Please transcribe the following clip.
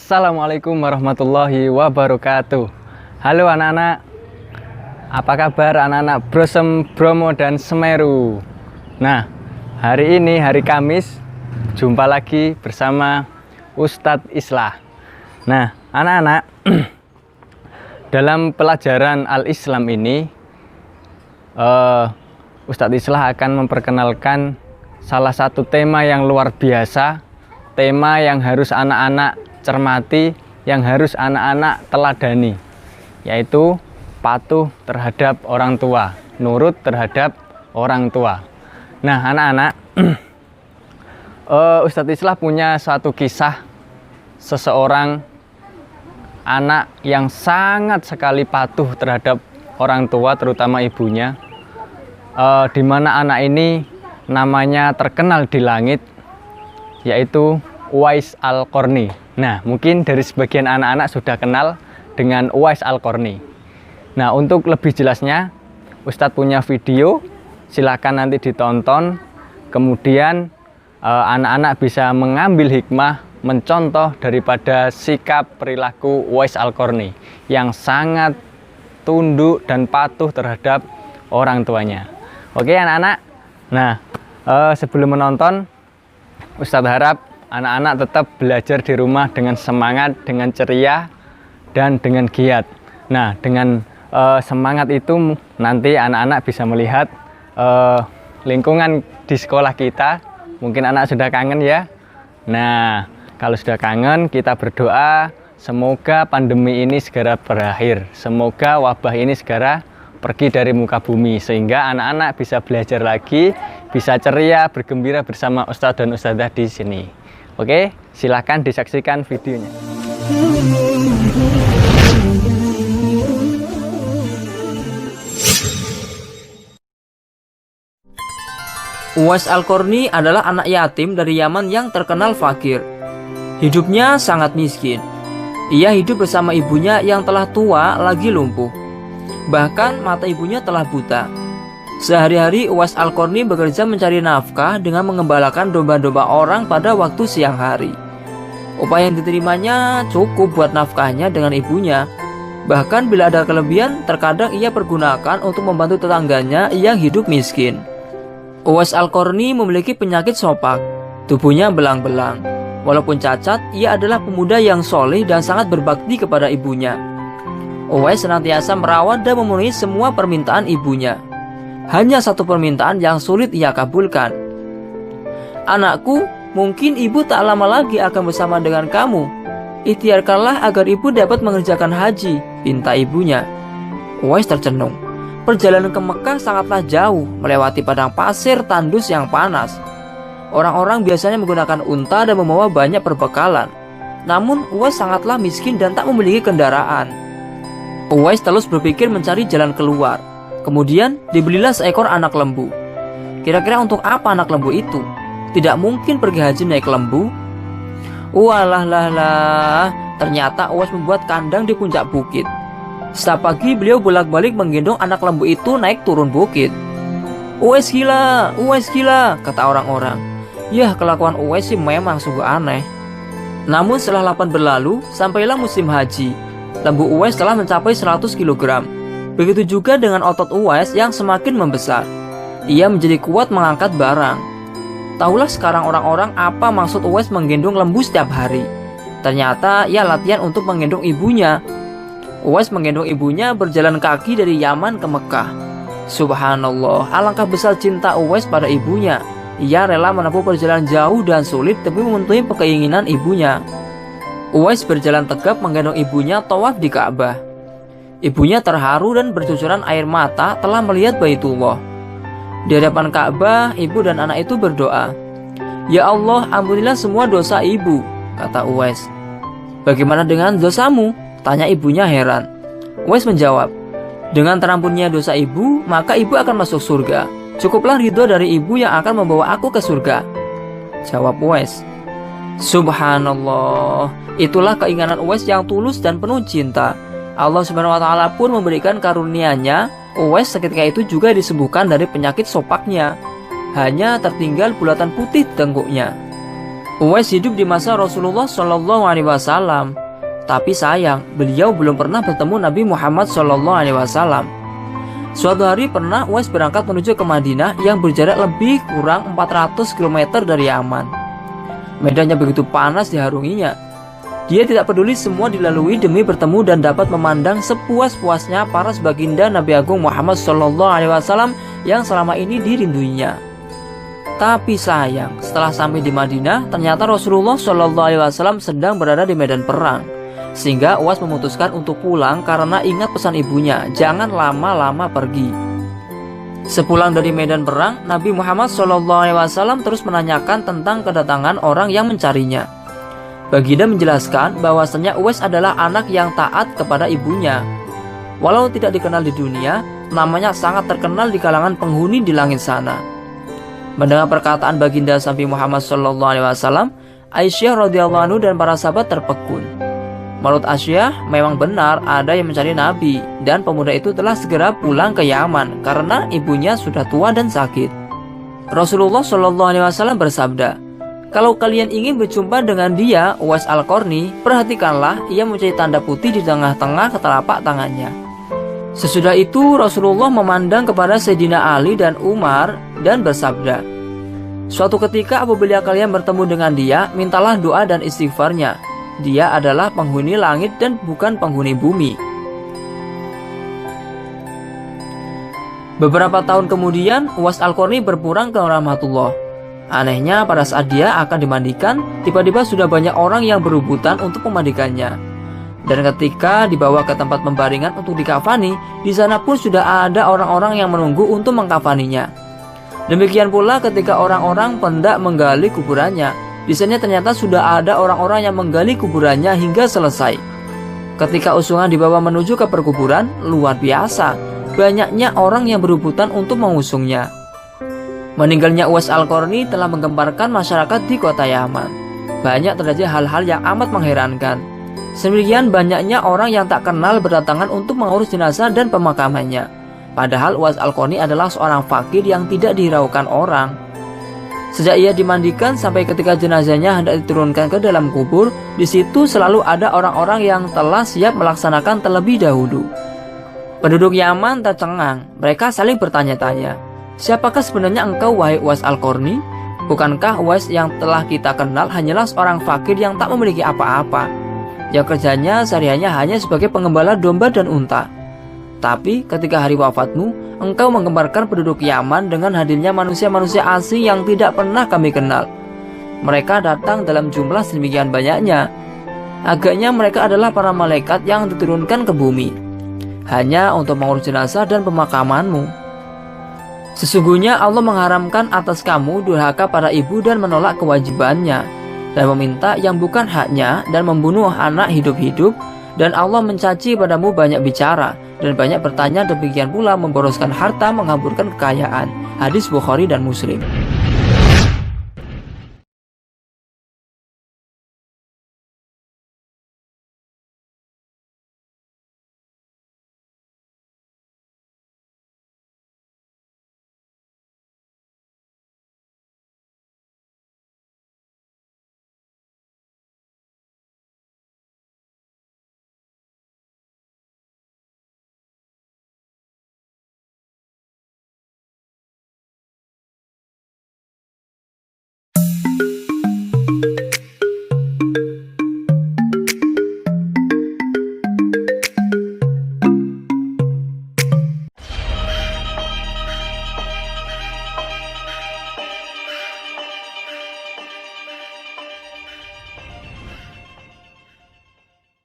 Assalamualaikum warahmatullahi wabarakatuh. Halo anak-anak, apa kabar anak-anak Brosem, Bromo, dan Semeru? Nah, hari ini hari Kamis, jumpa lagi bersama Ustadz Islah. Nah, anak-anak, dalam pelajaran Al-Islam ini, Ustadz Islah akan memperkenalkan salah satu tema yang luar biasa, tema yang harus anak-anak cermati, yang harus anak-anak teladani, yaitu patuh terhadap orang tua, nurut terhadap orang tua. Nah anak-anak, Ustadz Islah punya suatu kisah seseorang anak yang sangat sekali patuh terhadap orang tua, terutama ibunya, di mana anak ini namanya terkenal di langit, yaitu Uwais Al-Qarni. Nah, mungkin dari sebagian anak-anak sudah kenal dengan Uwais Al-Qarni. Nah, untuk lebih jelasnya, Ustadz punya video, silakan nanti ditonton. Kemudian anak-anak bisa mengambil hikmah, mencontoh daripada sikap perilaku Uwais Al-Qarni yang sangat tunduk dan patuh terhadap orang tuanya. Oke anak-anak, nah sebelum menonton, Ustadz harap anak-anak tetap belajar di rumah dengan semangat, dengan ceria, dan dengan giat. Nah, dengan semangat itu nanti anak-anak bisa melihat lingkungan di sekolah kita. Mungkin anak sudah kangen ya. Nah, kalau sudah kangen, kita berdoa semoga pandemi ini segera berakhir. Semoga wabah ini segera pergi dari muka bumi, sehingga anak-anak bisa belajar lagi, bisa ceria, bergembira bersama Ustadz dan Ustadzah di sini. Oke, silahkan disaksikan videonya. Uwais Al-Qarni adalah anak yatim dari Yaman yang terkenal fakir. Hidupnya sangat miskin. Ia hidup bersama ibunya yang telah tua lagi lumpuh. Bahkan mata ibunya telah buta. Sehari-hari Uwais Al-Qarni bekerja mencari nafkah dengan mengembalakan domba-domba orang pada waktu siang hari. Upah yang diterimanya cukup buat nafkahnya dengan ibunya. Bahkan bila ada kelebihan, terkadang ia pergunakan untuk membantu tetangganya yang hidup miskin. Uwais Al-Qarni memiliki penyakit sopak, tubuhnya belang-belang. Walaupun cacat, ia adalah pemuda yang soleh dan sangat berbakti kepada ibunya. Uwais senantiasa merawat dan memenuhi semua permintaan ibunya. Hanya satu permintaan yang sulit ia kabulkan. "Anakku, mungkin ibu tak lama lagi akan bersama dengan kamu. Ikhtiarkanlah agar ibu dapat mengerjakan haji," pinta ibunya. Uwais tercenung. Perjalanan ke Mekah sangatlah jauh, melewati padang pasir tandus yang panas. Orang-orang biasanya menggunakan unta dan membawa banyak perbekalan. Namun Uwais sangatlah miskin dan tak memiliki kendaraan. Uwais terus berpikir mencari jalan keluar. Kemudian dibelilah seekor anak lembu. Kira-kira untuk apa anak lembu itu? Tidak mungkin pergi haji naik lembu. Walah, ternyata Uwais membuat kandang di puncak bukit. Setiap pagi beliau bolak-balik menggendong anak lembu itu naik turun bukit. Uwais gila, kata orang-orang. Yah, kelakuan Uwais sih memang sungguh aneh. Namun setelah 8 berlalu, sampailah musim haji. Lembu Uwais telah mencapai 100 kg. Begitu juga dengan otot Uwais yang semakin membesar. Ia menjadi kuat mengangkat barang. Tahulah sekarang orang-orang apa maksud Uwais menggendong lembu setiap hari. Ternyata ia latihan untuk menggendong ibunya. Uwais menggendong ibunya berjalan kaki dari Yaman ke Mekah. Subhanallah, alangkah besar cinta Uwais pada ibunya. Ia rela menempuh perjalanan jauh dan sulit demi memenuhi keinginan ibunya. Uwais berjalan tegap menggendong ibunya tawaf di Ka'bah. Ibunya terharu dan bercucuran air mata telah melihat Baitullah. Di hadapan Ka'bah, ibu dan anak itu berdoa. "Ya Allah, ampunilah semua dosa ibu," kata Uwais. "Bagaimana dengan dosamu?" tanya ibunya heran. Uwais menjawab, "Dengan terampunnya dosa ibu, maka ibu akan masuk surga. Cukuplah ridho dari ibu yang akan membawa aku ke surga," jawab Uwais. Subhanallah, itulah keinginan Uwais yang tulus dan penuh cinta. Allah Subhanahu wa Ta'ala pun memberikan karunia-Nya. Uwais seketika itu juga disembuhkan dari penyakit sopaknya. Hanya tertinggal bulatan putih di tengkuknya. Uwais hidup di masa Rasulullah Shallallahu Alaihi Wasallam, tapi sayang beliau belum pernah bertemu Nabi Muhammad Shallallahu Alaihi Wasallam. Suatu hari pernah Uwais berangkat menuju ke Madinah yang berjarak lebih kurang 400 km dari Yaman. Medannya begitu panas diharunginya. Dia tidak peduli semua dilalui demi bertemu dan dapat memandang sepuas-puasnya para baginda Nabi Agung Muhammad Shallallahu Alaihi Wasallam yang selama ini dirinduinya. Tapi sayang, setelah sampai di Madinah, ternyata Rasulullah Shallallahu Alaihi Wasallam sedang berada di medan perang. Sehingga Uwais memutuskan untuk pulang karena ingat pesan ibunya, jangan lama-lama pergi. Sepulang dari medan perang, Nabi Muhammad SAW terus menanyakan tentang kedatangan orang yang mencarinya. Baginda menjelaskan bahwasanya Uwais adalah anak yang taat kepada ibunya. Walau tidak dikenal di dunia, namanya sangat terkenal di kalangan penghuni di langit sana. Mendengar perkataan baginda Nabi Muhammad SAW, Aisyah radhiyallahu anhu dan para sahabat terpekun. Menurut Aisyah, memang benar ada yang mencari Nabi dan pemuda itu telah segera pulang ke Yaman karena ibunya sudah tua dan sakit. Rasulullah SAW bersabda, kalau kalian ingin berjumpa dengan dia, Uwais Al-Qarni, perhatikanlah ia mempunyai tanda putih di tengah-tengah telapak tangannya. Sesudah itu Rasulullah memandang kepada Sayyidina Ali dan Umar dan bersabda, suatu ketika apabila kalian bertemu dengan dia, mintalah doa dan istighfarnya. Dia adalah penghuni langit dan bukan penghuni bumi. Beberapa tahun kemudian, Uwais Al-Qarni berpulang ke rahmatullah. Anehnya, pada saat dia akan dimandikan, tiba-tiba sudah banyak orang yang berebutan untuk memandikannya. Dan ketika dibawa ke tempat pembaringan untuk dikafani, di sana pun sudah ada orang-orang yang menunggu untuk mengkafaninya. Demikian pula ketika orang-orang hendak menggali kuburannya, di sana ternyata sudah ada orang-orang yang menggali kuburannya hingga selesai. Ketika usungan dibawa menuju ke perkuburan, luar biasa, banyaknya orang yang berebutan untuk mengusungnya. Meninggalnya Uwais Al-Qarni telah menggemparkan masyarakat di kota Yaman. Banyak terjadi hal-hal yang amat mengherankan. Sedemikian banyaknya orang yang tak kenal berdatangan untuk mengurus jenazah dan pemakamannya. Padahal Uwais Al-Qarni adalah seorang fakir yang tidak dihiraukan orang. Sejak ia dimandikan sampai ketika jenazahnya hendak diturunkan ke dalam kubur, di situ selalu ada orang-orang yang telah siap melaksanakan terlebih dahulu. Penduduk Yaman tercengang, mereka saling bertanya-tanya, siapakah sebenarnya engkau wahai Uwais Al-Qarni? Bukankah Uwais yang telah kita kenal hanyalah seorang fakir yang tak memiliki apa-apa, yang kerjanya sehari-harinya hanya sebagai pengembala domba dan unta? Tapi ketika hari wafatmu, engkau menggemparkan penduduk Yaman dengan hadirnya manusia-manusia asing yang tidak pernah kami kenal. Mereka datang dalam jumlah sedemikian banyaknya. Agaknya mereka adalah para malaikat yang diturunkan ke bumi, hanya untuk mengurus jenazah dan pemakamanmu. Sesungguhnya Allah mengharamkan atas kamu durhaka pada ibu dan menolak kewajibannya, dan meminta yang bukan haknya, dan membunuh anak hidup-hidup, dan Allah mencaci padamu banyak bicara dan banyak bertanya, demikian pula memboroskan harta, menghamburkan kekayaan. Hadis Bukhari dan Muslim.